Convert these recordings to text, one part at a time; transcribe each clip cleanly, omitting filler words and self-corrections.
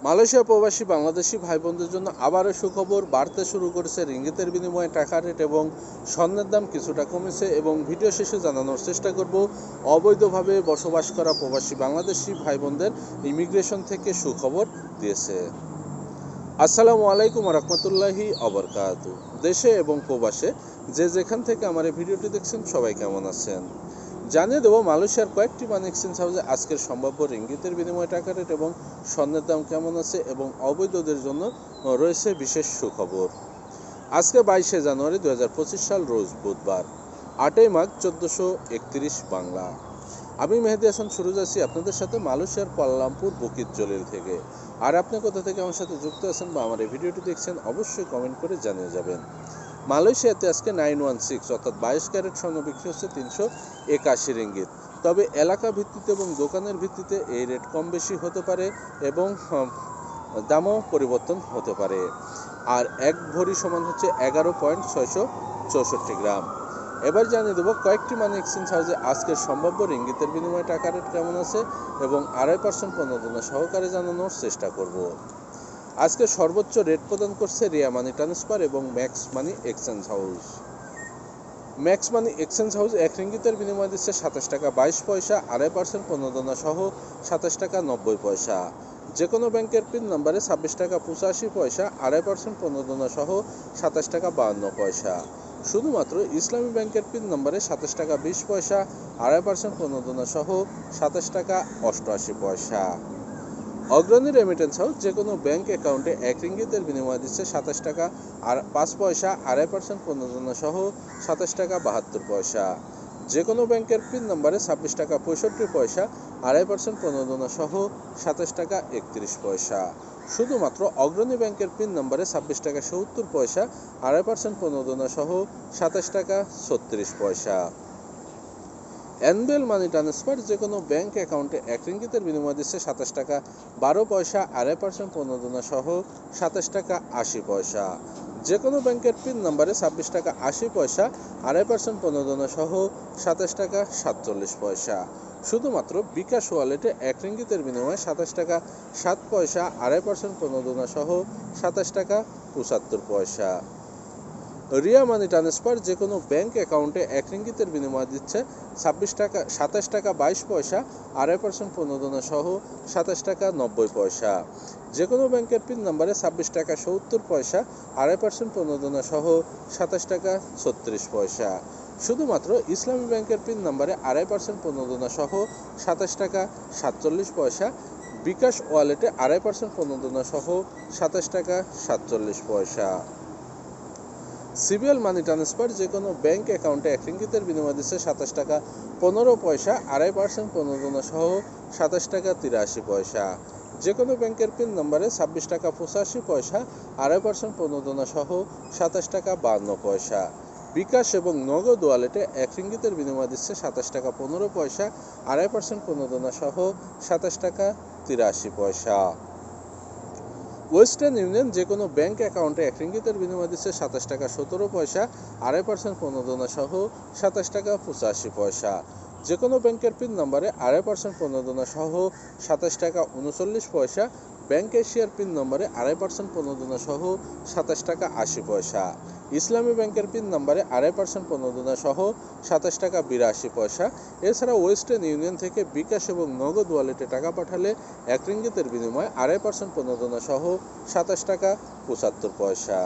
Malaysia প্রবাসী বাংলাদেশি ভাই বোনদের জন্য আবারও সুখবর। বাড়তে শুরু করেছে রিঙ্গিতের বিনিময়ে টাকা রেট এবং স্বর্ণের দাম কিছুটা কমেছে এবং ভিডিও শেষে জানানোর চেষ্টা করব অবৈধভাবে বসবাস করা প্রবাসী বাংলাদেশি ভাই বোনদের ইমিগ্রেশন থেকে সুখবর দিয়েছে। আসসালামু আলাইকুম রহমতুল্লাহি অবরকাতু। দেশে এবং প্রবাসে যে যেখান থেকে আমার এই ভিডিওটি দেখছেন সবাই কেমন আছেন জানিয়ে দেবো মালয়েশিয়ার কয়েকটি মানি এক্সচেঞ্জ হাউসে আজকের সম্ভাব্য রিঙ্গিতের বিনিময়ে টাকা রেট এবং স্বর্ণের দাম কেমন আছে এবং অবৈধদের জন্য রয়েছে বিশেষ সুখবর। আজকে 22শে জানুয়ারি 2025 সাল, রোজ বুধবার, 8ই মার্চ 1431 বাংলা। আমি মেহেদি হাসান সুরুজ আছি আপনাদের সাথে মালয়েশিয়ার কুয়ালালামপুর বুকিত জলিল থেকে। আর আপনি কোথা থেকে আমার সাথে যুক্ত আছেন বা আমার এই ভিডিওটি দেখছেন অবশ্যই কমেন্ট করে জানিয়ে যাবেন। মালয়েশিয়াতে আজকে 916 অর্থাৎ 22 ক্যারেট স্বর্ণ বিক্রি হচ্ছে 381 রিঙ্গিত। তবে এলাকা ভিত্তিতে এবং দোকানের ভিত্তিতে এই রেট কম বেশি হতে পারে এবং দামও পরিবর্তন হতে পারে। আর এক ভরি সমান হচ্ছে 11.664 গ্রাম। এবার জানিয়ে দেবো কয়েকটি মানি এক্সচেঞ্জ হাউসে আজকের সম্ভাব্য রিঙ্গিতের বিনিময়ে টাকা রেট কেমন আছে এবং 2.5% প্রণোদনা সহকারে জানানোর চেষ্টা করব। আজকে সর্বোচ্চ রেট প্রদান করছে রিয়া মানি ট্রান্সফার এবং max money exchange house. Max money exchange house 1 রিঙ্গিতের বিনিময় দিচ্ছে 27 টাকা 22 পয়সা, 2.5% প্রণোদনা সহ 27 টাকা 90 পয়সা। যে কোনো ব্যাংকের পিন নম্বরে 26 টাকা 85 পয়সা, 2.5% প্রণোদনা সহ 27 টাকা 52 পয়সা। শুধুমাত্র ইসলামী ব্যাংকের পিন নম্বরে 27 টাকা 20 পয়সা, 2.5% প্রণোদনা সহ 27 টাকা 88 পয়সা। অগ্রণী রেমিটেন্স হাউস যে কোনো ব্যাংক অ্যাকাউন্টে 1 রিঙ্গিতের বিনিময় দিচ্ছে 27 টাকা আর 5 পয়সা, 2.5% প্রণোদনা সহ 27 টাকা 72 পয়সা। যে কোনো ব্যাংকের পিন নম্বরে 26 টাকা 65 পয়সা, 2.5% প্রণোদনা সহ 27 টাকা 31 পয়সা। শুধুমাত্র অগ্রণী ব্যাংকের পিন নম্বরে 26 টাকা 70 পয়সা, 2.5% প্রণোদনা সহ 27 টাকা 36 পয়সা। এনবিএল মানি ট্রান্সফার যে কোনো ব্যাংক অ্যাকাউন্টে 1 রিঙ্গিতের বিনিময় দিচ্ছে 27 টাকা 12 পয়সা, 2.5% প্রণোদনা সহ 27 টাকা 80 পয়সা। যে কোনো ব্যাংকের পিন নম্বরে 26 টাকা 80 পয়সা, 2.5% প্রণোদনা সহ 27 টাকা 47 পয়সা। শুধুমাত্র বিকাশ ওয়ালেটে 1 রিঙ্গিতের বিনিময়ে 27 টাকা 7 পয়সা, 2.5% প্রণোদনা সহ 27 টাকা 75 পয়সা। রিয়া মানি ট্রান্সফার যে কোনো ব্যাংক অ্যাকাউন্টে 1 রিঙ্গিতের বিনিময় দিচ্ছে 27 টাকা 22 পয়সা, 2.5% প্রণোদনা সহ 27 টাকা 90 পয়সা। যে কোনো ব্যাংকের পিন নম্বরে 26 টাকা 70 পয়সা, 2.5% প্রণোদনা সহ 27 টাকা 36 পয়সা। শুধুমাত্র ইসলামী ব্যাংকের পিন নম্বরে 2.5% প্রণোদনা সহ 27 টাকা 47 পয়সা। বিকাশ ওয়ালেটে 2.5% প্রণোদনা সহ 27 টাকা 47 পয়সা। সিবিএল মানি ট্রান্সফার যে কোনো ব্যাংক অ্যাকাউন্টে 1 রিঙ্গিতের বিনিময় দিচ্ছে 27 টাকা 15 পয়সা, 2.5% প্রণোদনা সহ 27 টাকা 83 পয়সা। যে কোনো ব্যাংকের পিন নম্বরে 26 টাকা 85 পয়সা, 2.5% প্রণোদনা সহ 27 টাকা 52 পয়সা। বিকাশ এবং নগদ ওয়ালেটে 1 রিঙ্গিতের বিনিময় দিচ্ছে 27 টাকা 15 পয়সা, 2.5% প্রণোদনা সহ 27 টাকা 83 পয়সা। ওয়েস্টার্ন ইউনিয়ন যে কোনো ব্যাংক অ্যাকাউন্টে 1 রিঙ্গিতের বিনিময় দিচ্ছে 27 টাকা 17 পয়সা, 2.5% প্রণোদনা সহ 27 টাকা 85 পয়সা। যে কোনো ব্যাংকের পিন নম্বরে 2.5% প্রণোদনা সহ 27 টাকা 39 পয়সা। ব্যাংক এশিয়ার পিন নম্বরে 2.5% প্রণোদনা সহ 27 টাকা 80 পয়সা। ইসলামী ব্যাংকের পিন নম্বরে 2.5% প্রণোদনা সহ 27 টাকা 82 পয়সা। এছাড়া ওয়েস্টার্ন ইউনিয়ন থেকে বিকাশ এবং নগদ ওয়ালেটে টাকা পাঠালে 1 রিঙ্গিতের বিনিময়ে 2.5% প্রণোদনা সহ 27 টাকা 75 পয়সা।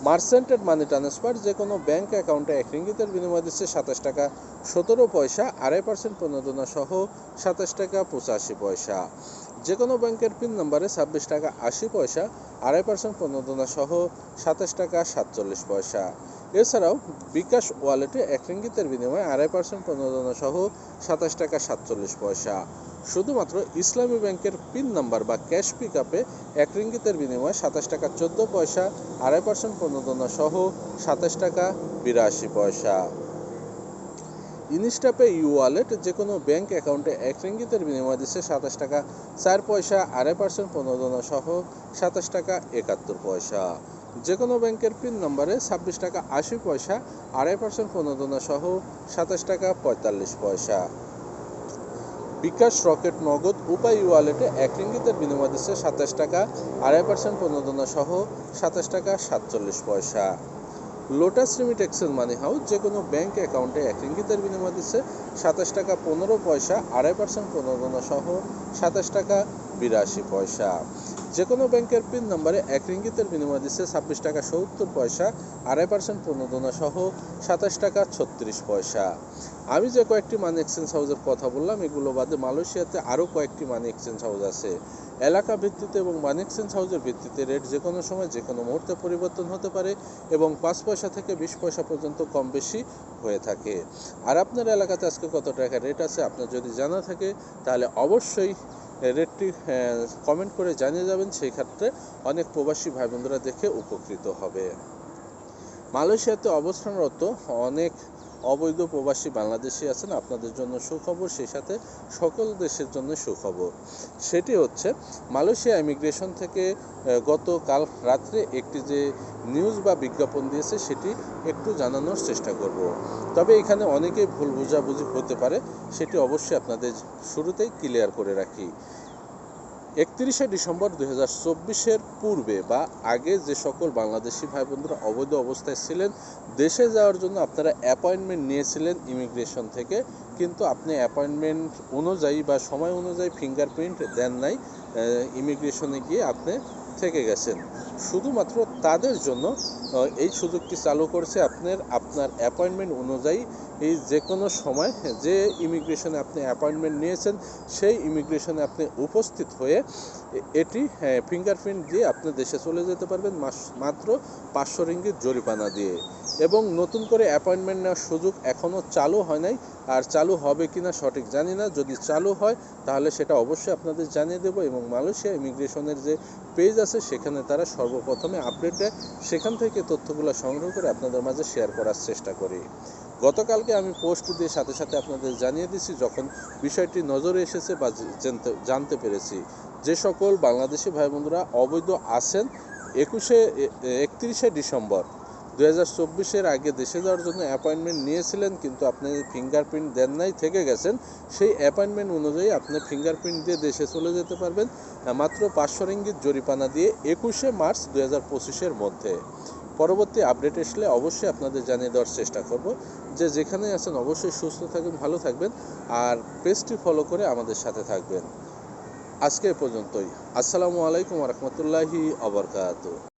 মার্চেন্টেড মানি ট্রান্সফার যে কোনো ব্যাংক অ্যাকাউন্টে 1 রিঙ্গিতের বিনিময় দিচ্ছে 27 টাকা 17 পয়সা, 2.5% প্রণোদনা সহ 27 টাকা 85 পয়সা। যে কোনো ব্যাংকের পিন নম্বরে 26 টাকা 80 পয়সা, 2.5% প্রণোদনা সহ 27 টাকা 47 পয়সা। এছাড়াও বিকাশ ওয়ালেটে 1 রিঙ্গিতের বিনিময়ে 2.5% প্রণোদনা সহ 27 টাকা 47 পয়সা। শুধুমাত্র ইসলামী ব্যাংকের পিন নাম্বার বা ক্যাশ পিক আপে 1 রিঙ্গিতের বিনিময়ে 27 টাকা 14 পয়সা, 2.5% প্রণোদনা সহ 27 টাকা 82 পয়সা। ইনস্টাপে ইউ ওয়ালেট যে কোনো ব্যাংক অ্যাকাউন্টে 1 রিঙ্গিতের বিনিময় দিচ্ছে 27 টাকা 4 পয়সা, 2.5% প্রণোদনা সহ 27 টাকা 71 পয়সা। যে কোনো ব্যাংকের পিন নম্বরে 26 টাকা 80 পয়সা, 2.5% প্রণোদনা সহ 27 টাকা 45 পয়সা। বিকাশ, রকেট, নগদ উপায় ওয়ালেটে 1 রিঙ্গিতের বিনিময় দিচ্ছে 27 টাকা 2.5% প্রণোদনা সহ 27 টাকা 47 পয়সা। লোটাস রিমিটেক্সের মানি হাউস যে কোনো ব্যাংক অ্যাকাউন্টে 1 রিঙ্গিতের বিনিময় দিচ্ছে 27 টাকা 15 পয়সা 2.5% প্রণোদনা সহ 27 টাকা 82 পয়সা। যে কোনো ব্যাংকের পিন নম্বরে 1 রিঙ্গিতের বিনিময় দিচ্ছে 26 টাকা 70 পয়সা 2.5% প্রণোদনা সহ 27 টাকা 36 পয়সা। আমি যে কয়েকটি মানি এক্সচেঞ্জ হাউসের কথা বললাম এগুলো বাদে মালয়েশিয়াতে আরও কয়েকটি মানি এক্সচেঞ্জ হাউস আছে। এলাকা ভিত্তিতে এবং মানি এক্সচেঞ্জ হাউসের ভিত্তিতে রেট যে কোনো সময় যে কোনো মুহূর্তে পরিবর্তন হতে পারে এবং 5 পয়সা থেকে 20 পয়সা পর্যন্ত কম বেশি হয়ে থাকে। আর আপনার এলাকাতে আজকে কত টাকা রেট আছে আপনার যদি জানা থাকে তাহলে অবশ্যই রেটটি কমেন্ট করে জানিয়ে যাবেন, সেই ক্ষেত্রে অনেক প্রবাসী ভাই বোনরা দেখে উপকৃত হবে। মালয়েশিয়াতে অবস্থানরত অনেক অবৈধ প্রবাসী বাংলাদেশি আছেন, আপনাদের জন্য সুখবর, সেই সাথে সকল দেশের জন্য সুখবর। সেটি হচ্ছে মালয়েশিয়া ইমিগ্রেশন থেকে গতকাল রাত্রে একটি যে নিউজ বা বিজ্ঞাপন দিয়েছে সেটি একটু জানানোর চেষ্টা করব। তবে এখানে অনেকেই ভুল বোঝাবুঝি হতে পারে, সেটি অবশ্যই আপনাদের শুরুতেই ক্লিয়ার করে রাখি। 31শে ডিসেম্বর 2024-এর পূর্বে বা আগে যে সকল বাংলাদেশি ভাই বোনরা অবৈধ অবস্থায় ছিলেন, দেশে যাওয়ার জন্য আপনারা অ্যাপয়েন্টমেন্ট নিয়েছিলেন ইমিগ্রেশন থেকে, কিন্তু আপনি অ্যাপয়েন্টমেন্ট অনুযায়ী বা সময় অনুযায়ী ফিঙ্গারপ্রিন্ট দেন নাই, ইমিগ্রেশনে গিয়ে আপনি থেকে গেছেন। শুধুমাত্র তাদের জন্য এই সুযোগটি চালু করছে আপনার অ্যাপয়েন্টমেন্ট অনুযায়ী এই যে কোনো সময় যে ইমিগ্রেশনে আপনি অ্যাপয়েন্টমেন্ট নিয়েছেন সেই ইমিগ্রেশনে আপনি উপস্থিত হয়ে এটি ফিঙ্গারপ্রিন্ট দিয়ে আপনি দেশে চলে যেতে পারবেন মাত্র 500 রিঙ্গিত জরিমানা দিয়ে। এবং নতুন করে অ্যাপয়েন্টমেন্ট নেওয়ার সুযোগ এখনও চালু হয় নাই, আর চালু হবে কিনা সঠিক জানি না। যদি চালু হয় তাহলে সেটা অবশ্যই আপনাদের জানিয়ে দেবো, এবং মালয়েশিয়া ইমিগ্রেশনের যে পেজ আছে সেখানে তারা সর্বপ্রথমে আপডেট দেয়, সেখান থেকে তথ্যগুলো সংগ্রহ করে আপনাদের মাঝে শেয়ার করার চেষ্টা করি। গতকালকে আমি পোস্ট দিয়ে সাথে সাথে আপনাদের জানিয়ে দিছি যখন বিষয়টি নজরে এসেছে বা জানতে পেরেছি। যে সকল বাংলাদেশি ভাই বোনরা অবৈধ আছেন 31শে ডিসেম্বর 2024-এর আগে দেশে যাওয়ার জন্য অ্যাপয়েন্টমেন্ট নিয়েছিলেন কিন্তু আপনি ফিঙ্গারপ্রিন্ট দেন নাই, থেকে গেছেন, সেই অ্যাপয়েন্টমেন্ট অনুযায়ী আপনি ফিঙ্গারপ্রিন্ট দিয়ে দেশে চলে যেতে পারবেন মাত্র 500 রিঙ্গিত জরিমানা দিয়ে 21শে মার্চ 2025-এর মধ্যে। পরবর্তী আপডেট আসলে অবশ্যই আপনাদের জানিয়ে দেওয়ার চেষ্টা করব। যে যেখানে আছেন অবশ্যই সুস্থ থাকবেন, ভালো থাকবেন, আর পেজটি ফলো করে আমাদের সাথে থাকবেন। আজকে এ পর্যন্তই। আসসালামু আলাইকুম ওয়া রাহমাতুল্লাহি ওয়া বারাকাতুহু।